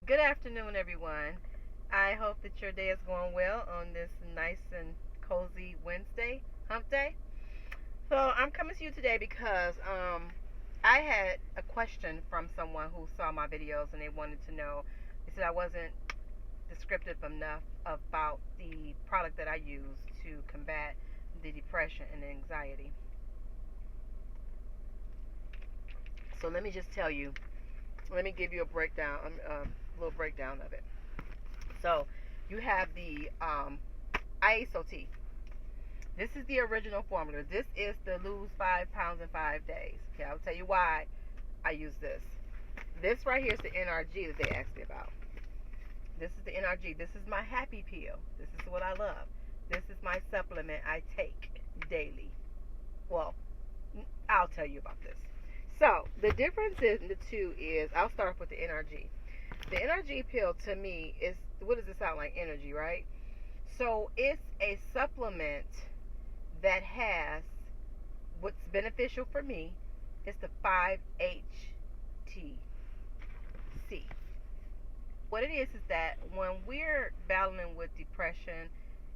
Good afternoon, everyone. I hope that your day is going well on this nice and cozy Wednesday, hump day. So I'm coming to you today because I had a question from someone who saw my videos and they wanted to know. They said I wasn't descriptive enough about the product that I use to combat the depression and the anxiety. So let me just tell you. Let me give you a breakdown, a little breakdown of it. So you have the ISOT. This is the original formula. This is the lose 5 pounds in 5 days. Okay, I'll tell you why I use this. This right here is the NRG that they asked me about. This is the NRG. This is my happy pill. This is what I love. This is my supplement I take daily. Well, I'll tell you about this. So the difference in the two is, I'll start with the NRG. The NRG pill to me is, what does it sound like? Energy, right? So it's a supplement that has, what's beneficial for me is the 5-HTC. What it is that when we're battling with depression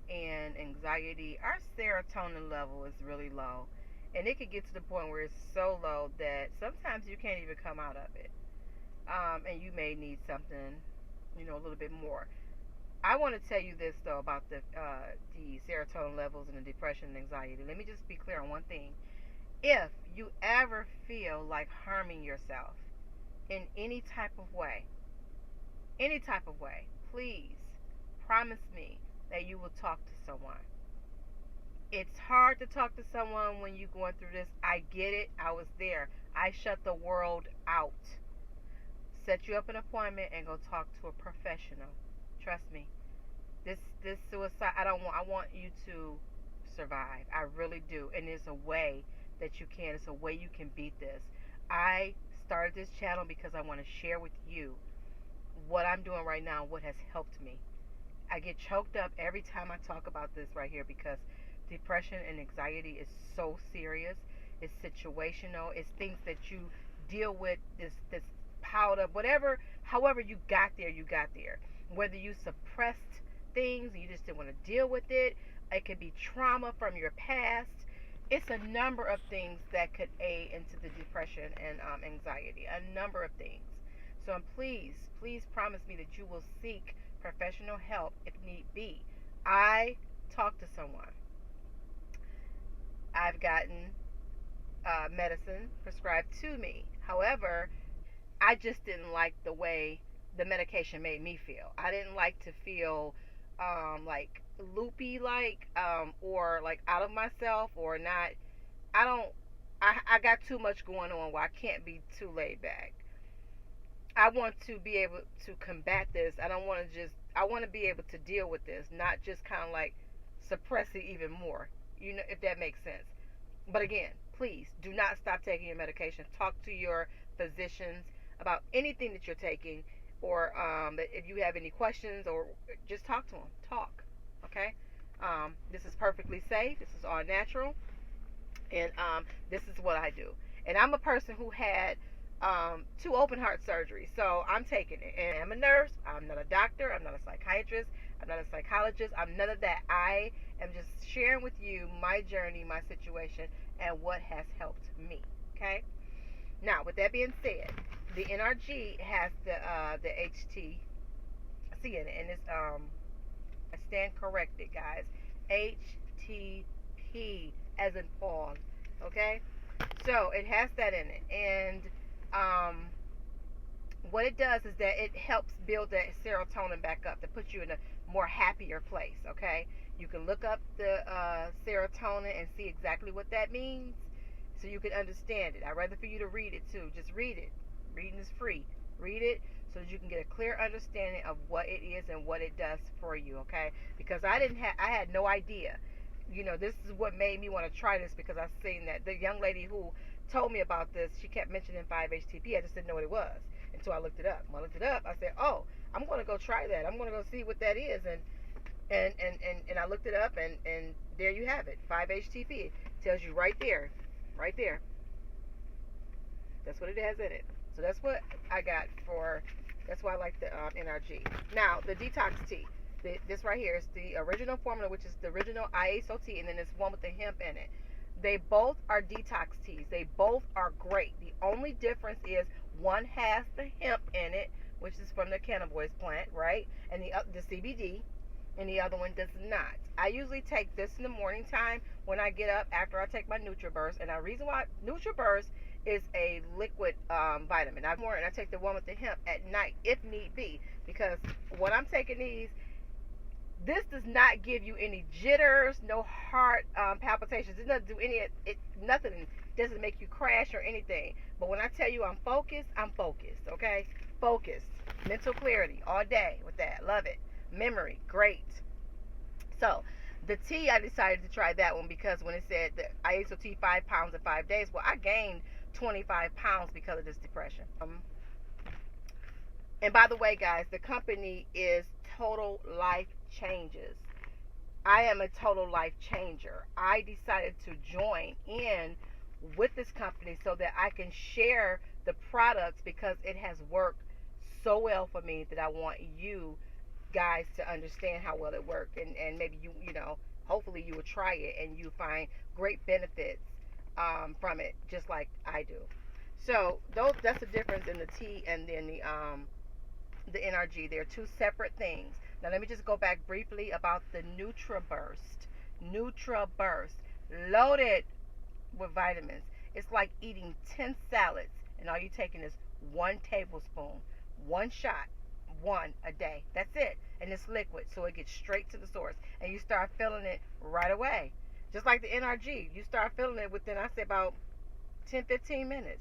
and anxiety, our serotonin level is really low. And it could get to the point where it's so low that sometimes you can't even come out of it. And you may need something, a little bit more. I want to tell you this, though, about the serotonin levels and the depression and anxiety. Let me just be clear on one thing. If you ever feel like harming yourself in any type of way, please promise me that you will talk to someone. It's hard to talk to someone when you're going through this. I get it. I was there. I shut the world out. Set you up an appointment and go talk to a professional. Trust me. This suicide, I want you to survive. I really do. And there's a way that you can. It's a way you can beat this. I started this channel because I want to share with you what I'm doing right now, what has helped me. I get choked up every time I talk about this right here because depression and anxiety is so serious. It's situational. It's things that you deal with, this piled up, whatever, however you got there, Whether you suppressed things and you just didn't want to deal with it. It could be trauma from your past. It's a number of things that could aid into the depression and anxiety. A number of things. So please promise me that you will seek professional help if need be. I talk to someone. I've gotten medicine prescribed to me. However, I just didn't like the way the medication made me feel. I didn't like to feel like loopy, or like out of myself, or not. I got too much going on where I can't be too laid back. I want to be able to combat this. I want to be able to deal with this, not just kind of like suppress it even more. If that makes sense. But again, please do not stop taking your medication. Talk to your physicians about anything that you're taking, or if you have any questions, or just talk to them. Talk, okay? This is perfectly safe. This is all natural, and this is what I do. And I'm a person who had 2 open heart surgeries, so I'm taking it. And I'm a nurse. I'm not a doctor. I'm not a psychiatrist. I'm not a psychologist. I'm none of that. I am just sharing with you my journey, my situation, and what has helped me. Okay. Now, with that being said, the NRG has the HTC in it, and it's I stand corrected, guys. HTP as in Paul. Okay. So it has that in it, and what it does is that it helps build that serotonin back up to put you in a more happier place. Okay, you can look up the serotonin and see exactly what that means, so you can understand it. I'd rather for you to read it too. Just read it. Reading is free. Read it so that you can get a clear understanding of what it is and what it does for you. Okay, because I had no idea. This is what made me want to try this, because I've seen that the young lady who told me about this, she kept mentioning 5-HTP. I just didn't know what it was until I looked it up. When I looked it up, I said, "Oh, I'm going to go try that. I'm going to go see what that is." And I looked it up, and there you have it. 5-HTP tells you right there. That's what it has in it. So that's what I got for That's why I like the NRG. Now, the detox tea. This right here is the original formula, which is the original ISO tea, and then there's one with the hemp in it. They both are detox teas. They both are great. The only difference is one has the hemp in it, which is from the cannabis plant, right? And the CBD, and the other one does not. I usually take this in the morning time when I get up after I take my NutriBurst. And the reason why NutriBurst is a liquid vitamin. I take the one with the hemp at night if need be, because when I'm taking these, this does not give you any jitters, no heart palpitations. It doesn't do nothing. Doesn't make you crash or anything. But when I tell you I'm focused, okay? Focused. Mental clarity all day with that. Love it. Memory, great. So, the tea, I decided to try that one because when it said that I ate tea 5 pounds in 5 days, well, I gained 25 pounds because of this depression. And by the way, guys, the company is Total Life Changes. I am a total life changer. I decided to join in with this company so that I can share the products because it has worked so well for me that I want you guys to understand how well it worked, and maybe you know, hopefully you will try it and you find great benefits from it, just like I do. So that's the difference in the tea and then the NRG. They're two separate things. Now let me just go back briefly about the NutriBurst. NutriBurst, loaded with vitamins. It's like eating 10 salads and all you're taking is 1 tablespoon, one shot, one a day. That's it. And it's liquid, so it gets straight to the source. And you start feeling it right away. Just like the NRG. You start feeling it within, I say, about 10-15 minutes.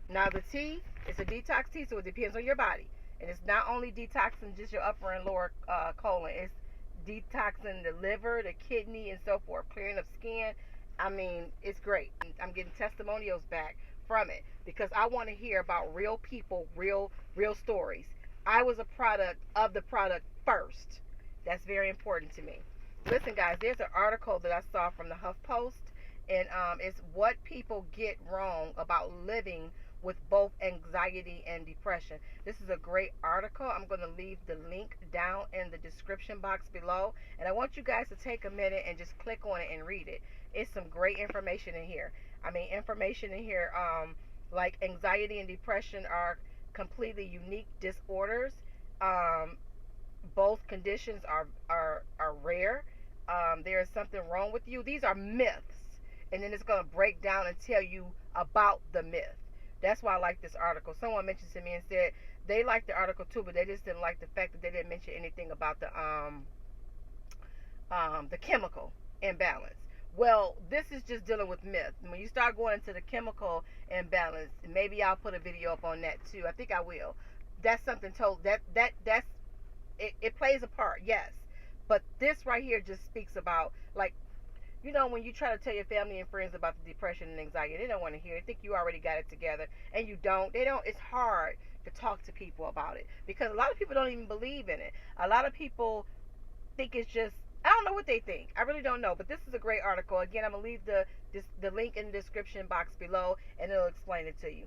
Now the tea, it's a detox tea, so it depends on your body. And it's not only detoxing just your upper and lower colon. It's detoxing the liver, the kidney, and so forth. Clearing up skin. I mean, it's great. I'm getting testimonials back from it because I want to hear about real people, real stories. I was a product of the product first. That's very important to me. Listen, guys, there's an article that I saw from the HuffPost, and it's what people get wrong about living with both anxiety and depression. This is a great article. I'm going to leave the link down in the description box below, and I want you guys to take a minute and just click on it and read it. It's some great information in here. I mean, information in here like anxiety and depression are completely unique disorders. Both conditions are rare. There is something wrong with you. These are myths, and then it's going to break down and tell you about the myth. That's why I like this article. Someone mentioned to me and said they liked the article too, but they just didn't like the fact that they didn't mention anything about the chemical imbalance. Well, this is just dealing with myth. When you start going into the chemical imbalance, maybe I'll put a video up on that too. I think I will. That's something told that's it plays a part, yes. But this right here just speaks about, like, you know, when you try to tell your family and friends about the depression and anxiety, they don't want to hear it. They think you already got it together, and you don't. They don't. It's hard to talk to people about it because a lot of people don't even believe in it. A lot of people think it's just, I don't know what they think. I really don't know. But this is a great article. Again, I'm going to leave the link in the description box below, and it'll explain it to you.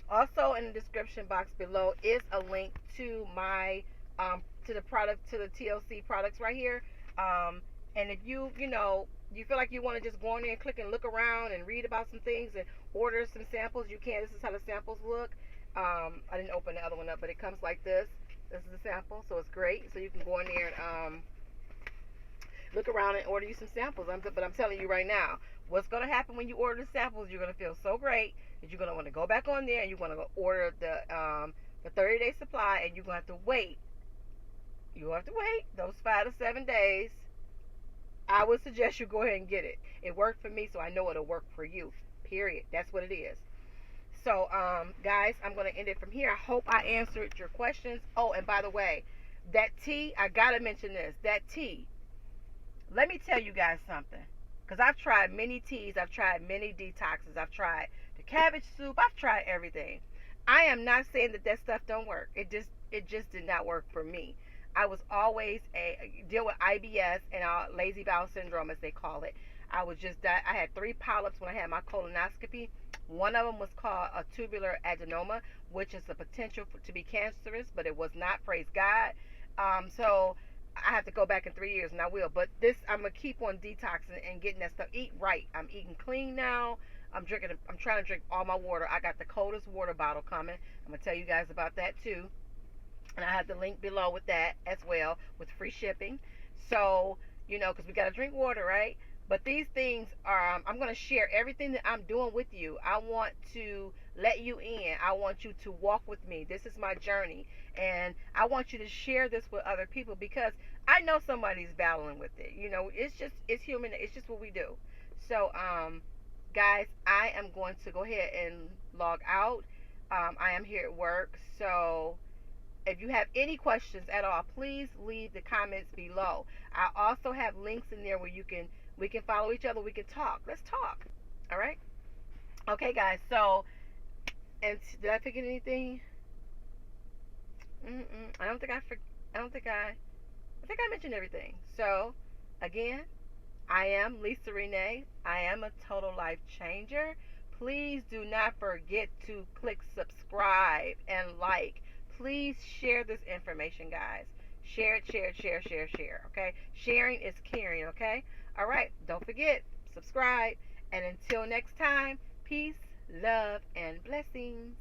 Also in the description box below is a link to my to the TLC products right here. And if you feel like you want to just go in there and click and look around and read about some things and order some samples, you can. This is how the samples look. I didn't open the other one up, but it comes like this. This is the sample, so it's great. So you can go in there and look around and order you some samples. But I'm telling you right now, what's going to happen when you order the samples, you're going to feel so great that you're going to want to go back on there and you're going to order the 30-day supply, and you're going to have to wait. You have to wait those 5 to 7 days. I would suggest you go ahead and get it. It worked for me, so I know it'll work for you. Period. That's what it is. So, guys, I'm going to end it from here. I hope I answered your questions. Oh, and by the way, that tea, I got to mention this. That tea, let me tell you guys something. Because I've tried many teas. I've tried many detoxes. I've tried the cabbage soup. I've tried everything. I am not saying that stuff don't work. It just did not work for me. I was always deal with IBS and lazy bowel syndrome, as they call it. I had 3 polyps when I had my colonoscopy. One of them was called a tubular adenoma, which is a potential to be cancerous, but it was not. Praise God. So I have to go back in 3 years, and I will. But this, I'm gonna keep on detoxing and getting that stuff. Eat right. I'm eating clean now. I'm drinking. I'm trying to drink all my water. I got the coldest water bottle coming. I'm gonna tell you guys about that too, and I have the link below with that as well, with free shipping. So, because we got to drink water, right? But these things are, I'm going to share everything that I'm doing with you. I want to let you in. I want you to walk with me. This is my journey. And I want you to share this with other people, because I know somebody's battling with it. It's human. It's just what we do. So, guys, I am going to go ahead and log out. I am here at work. So, if you have any questions at all, please leave the comments below. I also have links in there where we can follow each other. We can talk. Let's talk. All right. Okay, guys. So, and did I forget anything? I don't think I. I don't think I. I think I mentioned everything. So, again, I am Lisa Renee. I am a total life changer. Please do not forget to click subscribe and like. Please share this information, guys. Share it, share it, share, share, share. Okay? Sharing is caring, okay? All right. Don't forget, subscribe. And until next time, peace, love, and blessings.